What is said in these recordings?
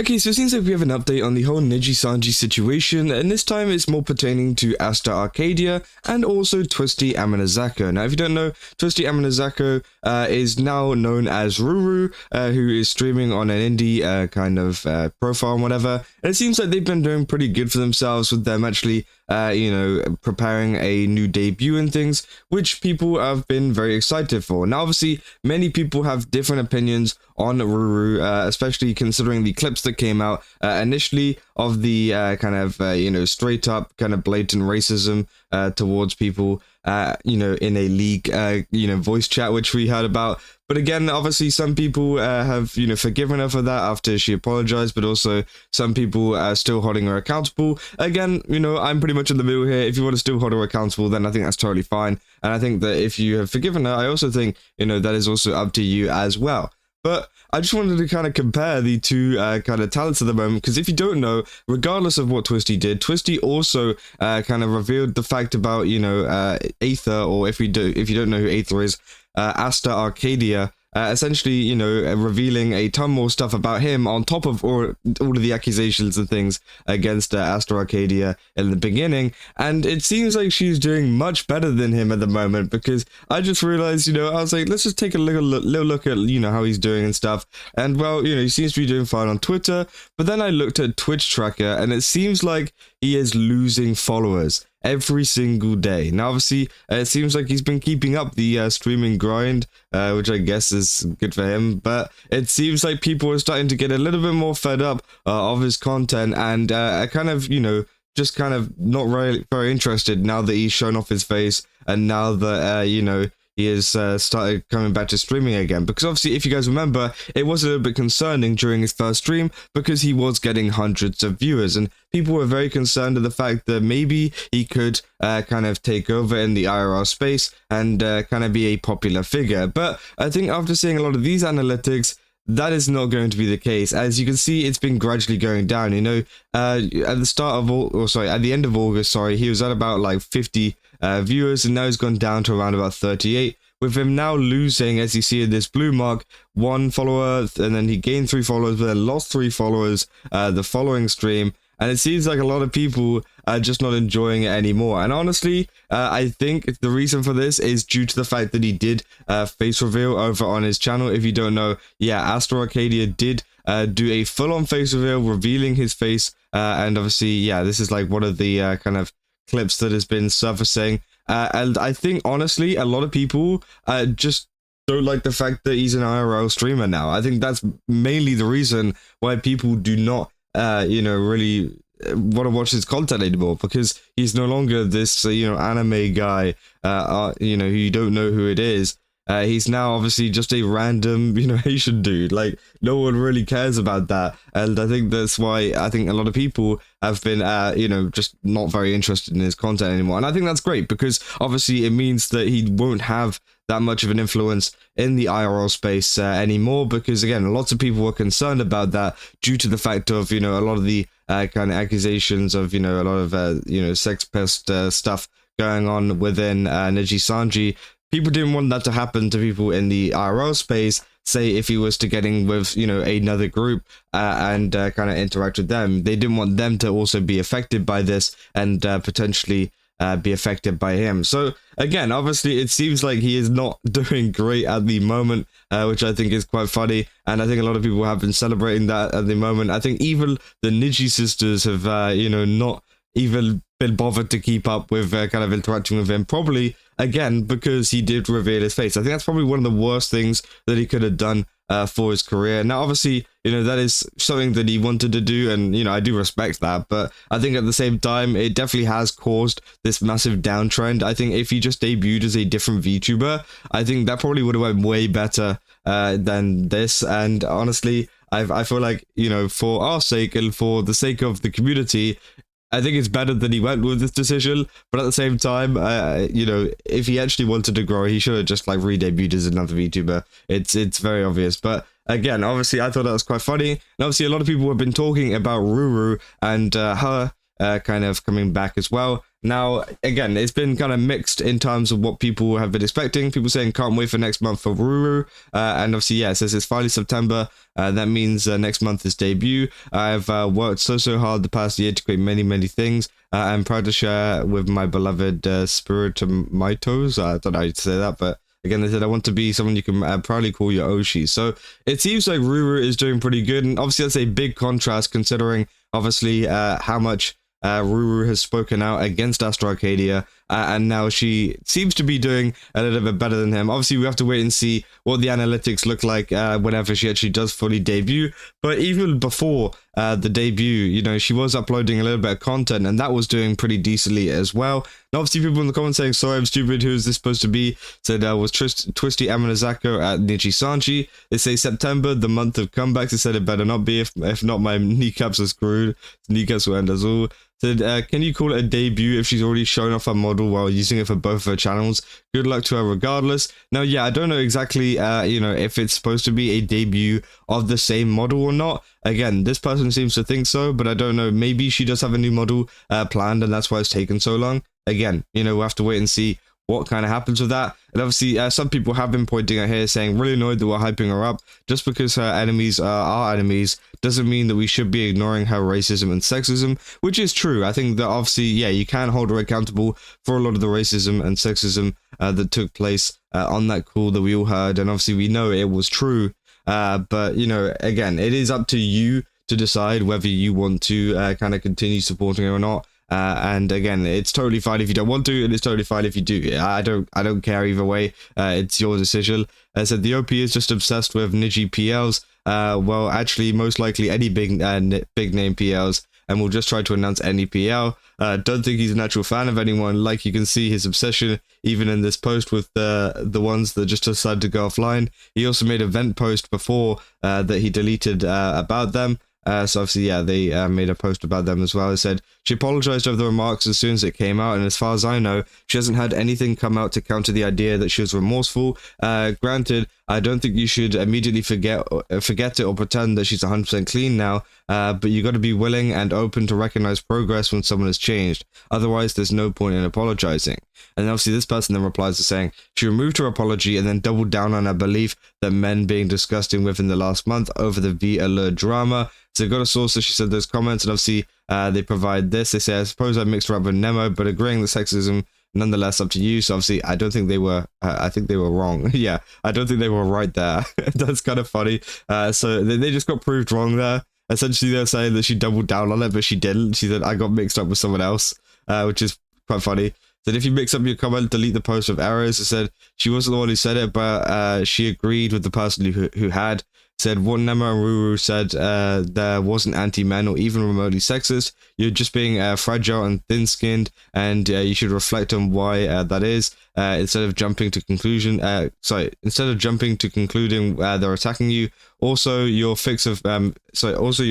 Okay, so it seems like we have an update on the whole Nijisanji situation, and this time it's more pertaining to Aster Arcadia and also Twisty Amanazako. Now, if you don't know, Twisty Amanazako is now known as Ruru, who is streaming on an indie kind of profile and whatever, and it seems like they've been doing pretty good for themselves with them actually preparing a new debut and things, which people have been very excited for. Now, obviously, many people have different opinions on Ruru, especially considering the clips that came out initially of the straight up kind of blatant racism towards people, in a league, voice chat, which we heard about. But again, obviously, some people have, forgiven her for that after she apologized, but also some people are still holding her accountable. Again, I'm pretty much in the middle here. If you want to still hold her accountable, then I think that's totally fine. And I think that if you have forgiven her, I also think, that is also up to you as well. But I just wanted to kind of compare the two kind of talents at the moment, because if you don't know, regardless of what Twisty did, Twisty also kind of revealed the fact about, Aeytha, or if you don't know who Aeytha is, Aster Arcadia, essentially, revealing a ton more stuff about him on top of all of the accusations and things against Aster Arcadia in the beginning. And it seems like she's doing much better than him at the moment, because I just realized, I was like, let's just take a little look at, how he's doing and stuff. And well, he seems to be doing fine on Twitter, but then I looked at Twitch tracker and it seems like he is losing followers every single day. Now, obviously, it seems like he's been keeping up the streaming grind, which I guess is good for him, but it seems like people are starting to get a little bit more fed up of his content and kind of, just kind of not very interested now that he's shown off his face and now that, he has started coming back to streaming again. Because obviously, if you guys remember, it was a little bit concerning during his first stream because he was getting hundreds of viewers, and people were very concerned of the fact that maybe he could kind of take over in the IRL space and kind of be a popular figure. But I think after seeing a lot of these analytics, that is not going to be the case. As you can see, it's been gradually going down. At the end of August, he was at about like 50 viewers, and now he's gone down to around about 38. With him now losing, as you see in this blue mark, 1 follower, and then he gained 3 followers, but then lost 3 followers the following stream. And it seems like a lot of people are just not enjoying it anymore. And honestly, I think the reason for this is due to the fact that he did face reveal over on his channel. If you don't know, Aster Arcadia did do a full-on face reveal, revealing his face. And obviously, this is like one of the kind of clips that has been surfacing. And I think, honestly, a lot of people just don't like the fact that he's an IRL streamer now. I think that's mainly the reason why people do not really want to watch his content anymore, because he's no longer this, anime guy, who you don't know who it is. He's now obviously just a random, Asian dude. Like, no one really cares about that. And I think that's why I think a lot of people have been, just not very interested in his content anymore. And I think that's great, because obviously it means that he won't have that much of an influence in the IRL space anymore, because again, lots of people were concerned about that due to the fact of, a lot of the kind of accusations of, a lot of, sex pest stuff going on within Nijisanji. People didn't want that to happen to people in the IRL space, say if he was to get in with, another group and kind of interact with them. They didn't want them to also be affected by this and potentially be affected by him. So again, obviously it seems like he is not doing great at the moment, which I think is quite funny, and I think a lot of people have been celebrating that at the moment. I think even the Niji sisters have not even been bothered to keep up with kind of interacting with him, probably again because he did reveal his face. I think that's probably one of the worst things that he could have done for his career. Now, obviously, that is something that he wanted to do, and, I do respect that, but I think at the same time, it definitely has caused this massive downtrend. I think if he just debuted as a different VTuber, I think that probably would have went way better than this, and honestly, I feel like, for our sake and for the sake of the community, I think it's better that he went with this decision, but at the same time, if he actually wanted to grow, he should have just like re-debuted as another VTuber. It's very obvious, but again, obviously, I thought that was quite funny. And obviously, a lot of people have been talking about Ruru and her kind of coming back as well. Now, again, it's been kind of mixed in terms of what people have been expecting. People saying can't wait for next month for Ruru. And obviously, yeah, it says it's finally September. That means next month is debut. I've worked so hard the past year to create many things. I'm proud to share with my beloved Spiritomitos. I don't know how to say that, but again, they said, I want to be someone you can proudly call your Oshi. So it seems like Ruru is doing pretty good. And obviously, that's a big contrast considering, obviously, how much Ruru has spoken out against Aster Arcadia, and now she seems to be doing a little bit better than him. Obviously, we have to wait and see what the analytics look like whenever she actually does fully debut. But even before the debut, you know, she was uploading a little bit of content, and that was doing pretty decently as well. And obviously, people in the comments saying, sorry, I'm stupid, who is this supposed to be? Said, was Twisty Amanazako at Nijisanji. They say September, the month of comebacks. They said it better not be, if not, my kneecaps are screwed. Kneecaps will end us all. Said, can you call it a debut if she's already shown off her model while using it for both of her channels? Good luck to her regardless. Now, yeah, I don't know exactly, you know, if it's supposed to be a debut of the same model or not. Again, this person seems to think so, but I don't know. Maybe she does have a new model planned, and that's why it's taken so long. Again, you know, we'll have to wait and see what kind of happens with that. And obviously, some people have been pointing at here saying, really annoyed that we're hyping her up. Just because her enemies are our enemies doesn't mean that we should be ignoring her racism and sexism, which is true. I think that obviously, yeah, you can hold her accountable for a lot of the racism and sexism that took place on that call that we all heard. And obviously, we know it was true. But, you know, again, it is up to you to decide whether you want to kind of continue supporting her or not. And again, it's totally fine if you don't want to, and it's totally fine if you do. I don't care either way. It's your decision. As I said, the OP is just obsessed with Niji PLs. Well, actually, most likely any big name PLs, and we'll just try to announce any PL. Don't think he's a natural fan of anyone. Like you can see his obsession even in this post with the ones that just decided to go offline. He also made a vent post before that he deleted about them. So obviously, yeah, they made a post about them as well. It said, she apologized over the remarks as soon as it came out, and as far as I know, she hasn't had anything come out to counter the idea that she was remorseful. Granted, I don't think you should immediately forget it or pretend that she's 100% clean now, but you got to be willing and open to recognize progress when someone has changed. Otherwise, there's no point in apologizing. And obviously, this person then replies to saying, she removed her apology and then doubled down on her belief that men being disgusting within the last month over the V-Alert drama. So got a source that she said those comments, and obviously they provide this. They say, I suppose I mixed her up with Nemo, but agreeing the sexism nonetheless up to you. So obviously I don't think they were, I think they were wrong. Yeah, I don't think they were right there. That's kind of funny. So they just got proved wrong there. Essentially they're saying that she doubled down on it, but she didn't. She said, I got mixed up with someone else, which is quite funny. That if you mix up your comment, delete the post with errors. It said she wasn't the one who said it, but she agreed with the person who had. Said what Nema and Ruru said there wasn't anti-men or even remotely sexist. You're just being fragile and thin-skinned, and you should reflect on why that is. Instead of jumping to concluding they're attacking you. Also, your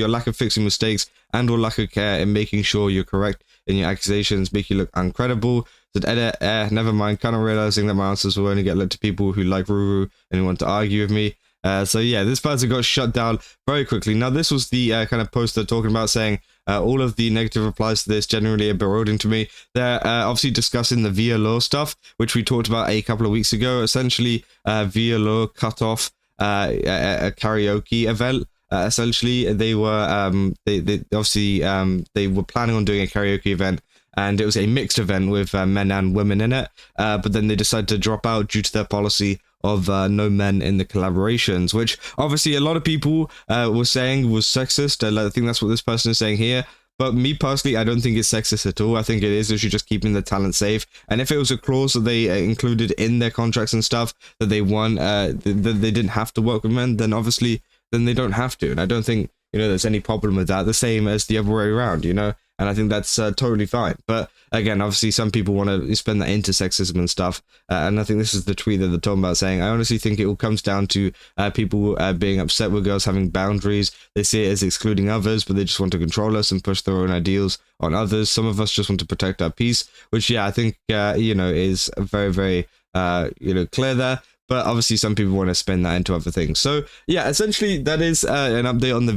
lack of fixing mistakes and/or lack of care in making sure you're correct in your accusations make you look uncredible. Said never mind. Kind of realizing that my answers will only get led to people who like Ruru and who want to argue with me. So yeah, this person got shut down very quickly. Now this was the kind of post they're talking about, saying all of the negative replies to this generally are bewildering to me. They're obviously discussing the VIA law stuff, which we talked about a couple of weeks ago. Essentially, VIA law cut off a karaoke event. Essentially, they were they were planning on doing a karaoke event, and it was a mixed event with men and women in it. But then they decided to drop out due to their policy of no men in the collaborations, which obviously a lot of people were saying was sexist. I think that's what this person is saying here. But me personally, I don't think it's sexist at all. I think it is literally just keeping the talent safe. And if it was a clause that they included in their contracts and stuff that they won, that they didn't have to work with men, then obviously then they don't have to. And I don't think, you know, there's any problem with that. The same as the other way around, you know. And I think that's totally fine. But again, obviously, some people want to spend that into sexism and stuff. And I think this is the tweet that they're talking about, saying, I honestly think it all comes down to people being upset with girls having boundaries. They see it as excluding others, but they just want to control us and push their own ideals on others. Some of us just want to protect our peace, which, yeah, I think, you know, is very, very, you know, clear there. But obviously some people want to spend that into other things. So yeah, essentially that is an update on the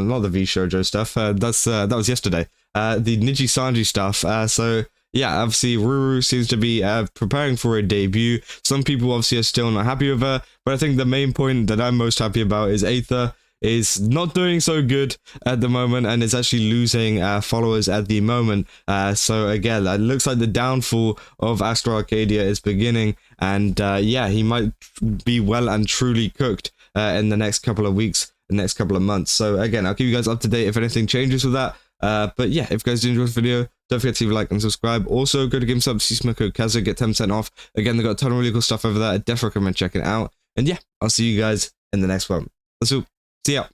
not the V Shoujo stuff. That was yesterday. the Nijisanji stuff. So yeah, obviously Ruru seems to be preparing for a debut. Some people obviously are still not happy with her, but I think the main point that I'm most happy about is Aeytha is not doing so good at the moment and is actually losing followers at the moment. So again, it looks like the downfall of Aster Arcadia is beginning, and yeah, he might be well and truly cooked in the next couple of weeks, the next couple of months. So again, I'll keep you guys up to date if anything changes with that. But yeah, if you guys did enjoy the video, don't forget to leave a like and subscribe. Also, go to GameStop, use my code Kaza, get 10% off. Again, they've got a ton of really cool stuff over there. I definitely recommend checking it out. And yeah, I'll see you guys in the next one. Let's go. See ya.